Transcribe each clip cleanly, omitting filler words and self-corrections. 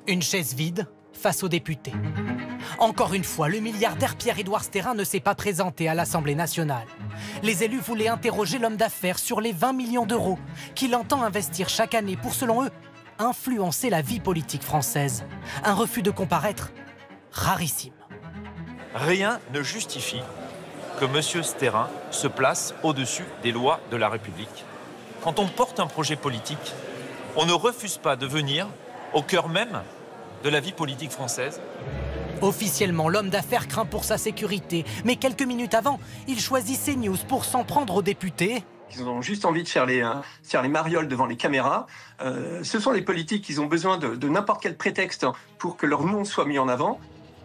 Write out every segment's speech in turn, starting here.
Une chaise vide face aux députés. Encore une fois, le milliardaire Pierre-Édouard Stérin ne s'est pas présenté à l'Assemblée nationale. Les élus voulaient interroger l'homme d'affaires sur les 20 millions d'euros qu'il entend investir chaque année pour, selon eux, influencer la vie politique française. Un refus de comparaître rarissime. Rien ne justifie que M. Stérin se place au-dessus des lois de la République. Quand on porte un projet politique, on ne refuse pas de venir au cœur même de la vie politique française. Officiellement, l'homme d'affaires craint pour sa sécurité. Mais quelques minutes avant, il choisit CNews pour s'en prendre aux députés. Ils ont juste envie de faire les marioles devant les caméras. Ce sont les politiques qui ont besoin de n'importe quel prétexte pour que leur nom soit mis en avant.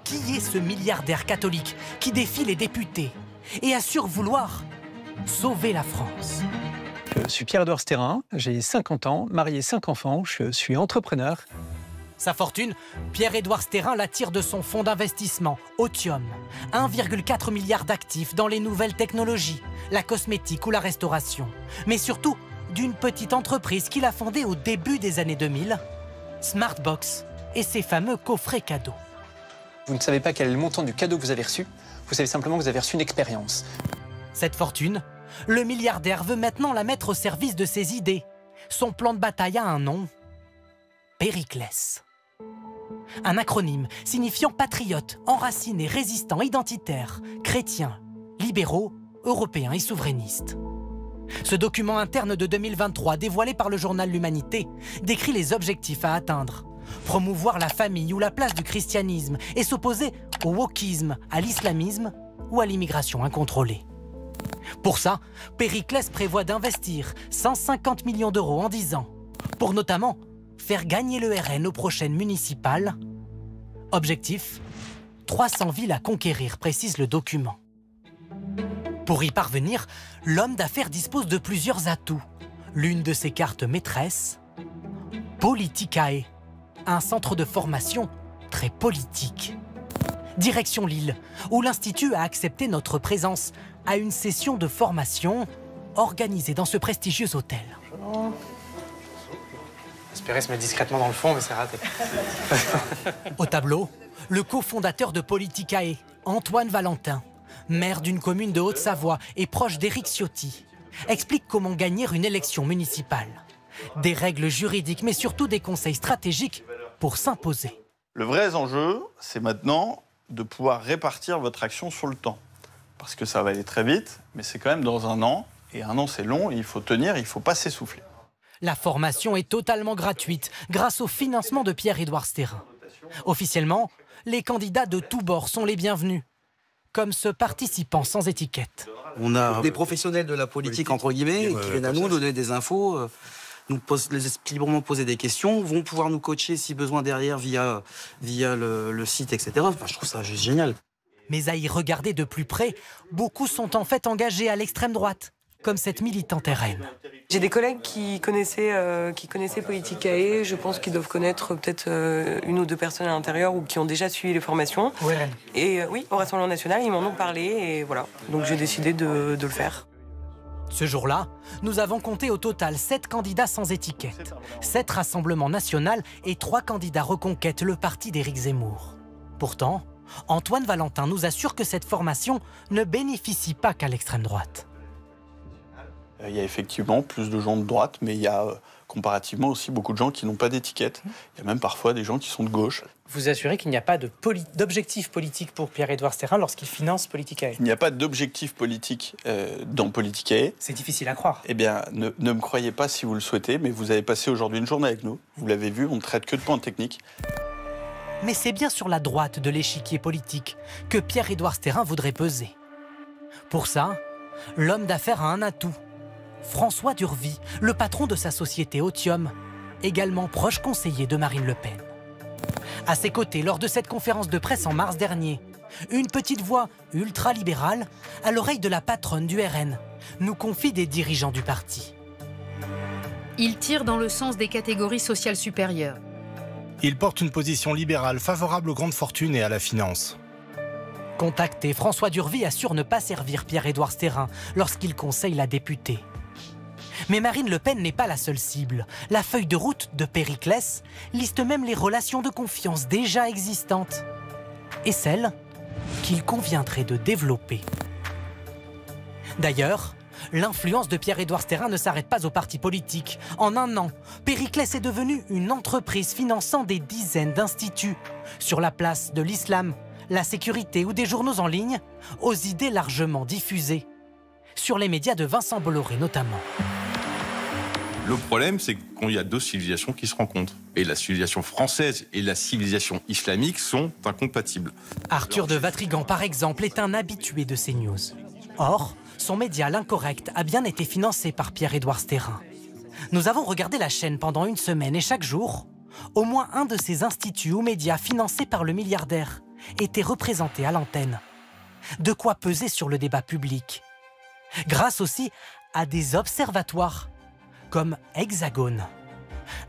Qui est ce milliardaire catholique qui défie les députés et assure vouloir sauver la France? Je suis Pierre-Édouard Stérin, j'ai 50 ans, marié 5 enfants, je suis entrepreneur. Sa fortune, Pierre-Édouard Stérin la tire de son fonds d'investissement, Otium. 1,4 milliard d'actifs dans les nouvelles technologies, la cosmétique ou la restauration. Mais surtout, d'une petite entreprise qu'il a fondée au début des années 2000, Smartbox et ses fameux coffrets cadeaux. Vous ne savez pas quel est le montant du cadeau que vous avez reçu, vous savez simplement que vous avez reçu une expérience. Cette fortune, le milliardaire veut maintenant la mettre au service de ses idées. Son plan de bataille a un nom, Périclès. Un acronyme signifiant patriote, enraciné, résistant, identitaire, chrétien, libéraux, européens et souverainistes. Ce document interne de 2023, dévoilé par le journal L'Humanité, décrit les objectifs à atteindre. Promouvoir la famille ou la place du christianisme et s'opposer au wokisme, à l'islamisme ou à l'immigration incontrôlée. Pour ça, Périclès prévoit d'investir 150 millions d'euros en 10 ans, pour notamment faire gagner le RN aux prochaines municipales. Objectif, 300 villes à conquérir, précise le document. Pour y parvenir, l'homme d'affaires dispose de plusieurs atouts. L'une de ses cartes maîtresses, Politicae, un centre de formation très politique. Direction Lille, où l'Institut a accepté notre présence à une session de formation organisée dans ce prestigieux hôtel. J'espérais se mettre discrètement dans le fond, mais c'est raté. Au tableau, le cofondateur de Politicae, Antoine Valentin, maire d'une commune de Haute-Savoie et proche d'Éric Ciotti, explique comment gagner une élection municipale. Des règles juridiques, mais surtout des conseils stratégiques pour s'imposer. Le vrai enjeu, c'est maintenant de pouvoir répartir votre action sur le temps. Parce que ça va aller très vite, mais c'est quand même dans un an. Et un an, c'est long, et il faut tenir, il ne faut pas s'essouffler. La formation est totalement gratuite grâce au financement de Pierre-Édouard Stérin. Officiellement, les candidats de tous bords sont les bienvenus, comme ce participant sans étiquette. On a des professionnels de la politique, entre guillemets, qui viennent à nous donner des infos, librement poser des questions, vont pouvoir nous coacher si besoin derrière via le site, etc. Enfin, je trouve ça juste génial. Mais à y regarder de plus près, beaucoup sont en fait engagés à l'extrême droite, comme cette militante RN. J'ai des collègues qui connaissaient Politicae. Je pense qu'ils doivent connaître peut-être une ou deux personnes à l'intérieur ou qui ont déjà suivi les formations. Au RN. Et oui, au Rassemblement National, ils m'en ont parlé et voilà. Donc j'ai décidé de le faire. Ce jour-là, nous avons compté au total 7 candidats sans étiquette, 7 Rassemblement National et 3 candidats Reconquête, le parti d'Éric Zemmour. Pourtant, Antoine Valentin nous assure que cette formation ne bénéficie pas qu'à l'extrême droite. Il y a effectivement plus de gens de droite, mais il y a comparativement aussi beaucoup de gens qui n'ont pas d'étiquette. Il y a même parfois des gens qui sont de gauche. Vous assurez qu'il n'y a pas d'objectif politique pour Pierre-Édouard Stérin lorsqu'il finance Politicae? Il n'y a pas d'objectif politique dans Politicae. C'est difficile à croire. Eh bien, ne me croyez pas si vous le souhaitez, mais vous avez passé aujourd'hui une journée avec nous. Vous l'avez vu, on ne traite que de points techniques. Mais c'est bien sur la droite de l'échiquier politique que Pierre-Édouard Stérin voudrait peser. Pour ça, l'homme d'affaires a un atout. François Durvy, le patron de sa société Otium, également proche conseiller de Marine Le Pen. À ses côtés, lors de cette conférence de presse en mars dernier, une petite voix ultra-libérale, à l'oreille de la patronne du RN, nous confie des dirigeants du parti. Il tire dans le sens des catégories sociales supérieures. Il porte une position libérale favorable aux grandes fortunes et à la finance. Contacté, François Durvy assure ne pas servir Pierre-Édouard Stérin lorsqu'il conseille la députée. Mais Marine Le Pen n'est pas la seule cible. La feuille de route de Périclès liste même les relations de confiance déjà existantes et celles qu'il conviendrait de développer. D'ailleurs, l'influence de Pierre-Édouard Stérin ne s'arrête pas aux partis politiques. En un an, Périclès est devenue une entreprise finançant des dizaines d'instituts sur la place de l'islam, la sécurité ou des journaux en ligne, aux idées largement diffusées. Sur les médias de Vincent Bolloré notamment. Le problème, c'est qu'il y a deux civilisations qui se rencontrent. Et la civilisation française et la civilisation islamique sont incompatibles. Arthur de Vatrigan, par exemple, est un habitué de CNews. Or, son média L'Incorrect a bien été financé par Pierre-Édouard Stérin. Nous avons regardé la chaîne pendant une semaine et chaque jour, au moins un de ces instituts ou médias financés par le milliardaire était représenté à l'antenne. De quoi peser sur le débat public. Grâce aussi à des observatoires comme Hexagone,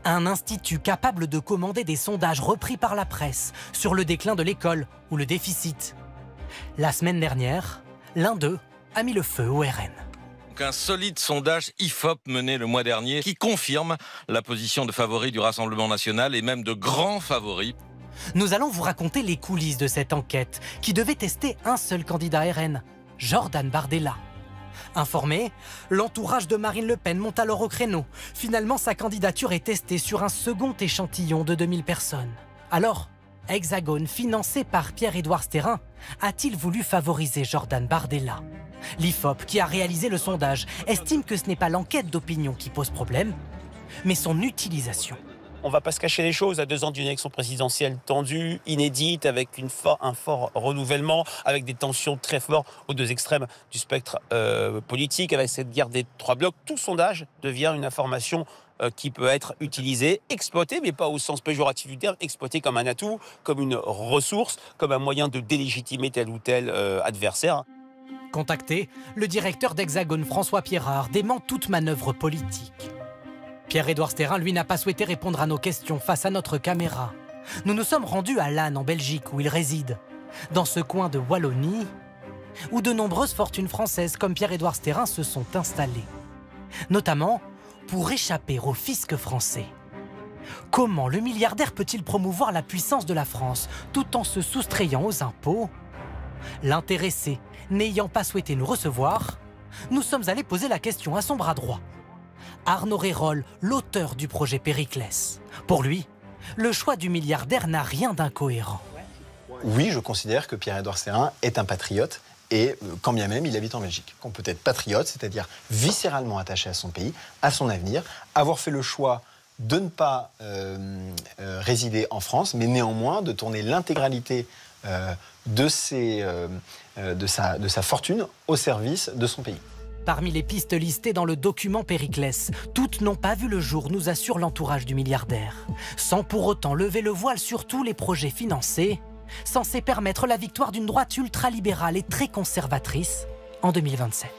un institut capable de commander des sondages repris par la presse sur le déclin de l'école ou le déficit. La semaine dernière, l'un d'eux a mis le feu au RN. Un solide sondage IFOP mené le mois dernier qui confirme la position de favori du Rassemblement national et même de grand favori. Nous allons vous raconter les coulisses de cette enquête qui devait tester un seul candidat RN, Jordan Bardella. Informé, l'entourage de Marine Le Pen monte alors au créneau. Finalement, sa candidature est testée sur un second échantillon de 2000 personnes. Alors, Hexagone, financé par Pierre-Édouard Stérin, a-t-il voulu favoriser Jordan Bardella? L'IFOP, qui a réalisé le sondage, estime que ce n'est pas l'enquête d'opinion qui pose problème, mais son utilisation. On ne va pas se cacher les choses, à 2 ans d'une élection présidentielle tendue, inédite, avec un fort renouvellement, avec des tensions très fortes aux deux extrêmes du spectre politique, avec cette guerre des 3 blocs, tout sondage devient une information qui peut être utilisée, exploitée, mais pas au sens péjoratif du terme, exploitée comme un atout, comme une ressource, comme un moyen de délégitimer tel ou tel adversaire. Contacté, le directeur d'Hexagone, François Pierrard, dément toute manœuvre politique. Pierre-Édouard Stérin, lui, n'a pas souhaité répondre à nos questions face à notre caméra. Nous nous sommes rendus à Lannes, en Belgique, où il réside. Dans ce coin de Wallonie, où de nombreuses fortunes françaises comme Pierre-Édouard Stérin se sont installées. Notamment pour échapper au fisc français. Comment le milliardaire peut-il promouvoir la puissance de la France tout en se soustrayant aux impôts? L'intéressé, n'ayant pas souhaité nous recevoir, nous sommes allés poser la question à son bras droit. Arnaud Rérol, l'auteur du projet Périclès. Pour lui, le choix du milliardaire n'a rien d'incohérent. Oui, je considère que Pierre-Édouard Stérin est un patriote et quand bien même il habite en Belgique. Qu'on peut être patriote, c'est-à-dire viscéralement attaché à son pays, à son avenir, avoir fait le choix de ne pas résider en France, mais néanmoins de tourner l'intégralité de sa fortune au service de son pays. Parmi les pistes listées dans le document Périclès, toutes n'ont pas vu le jour, nous assure l'entourage du milliardaire. Sans pour autant lever le voile sur tous les projets financés, censés permettre la victoire d'une droite ultralibérale et très conservatrice en 2027.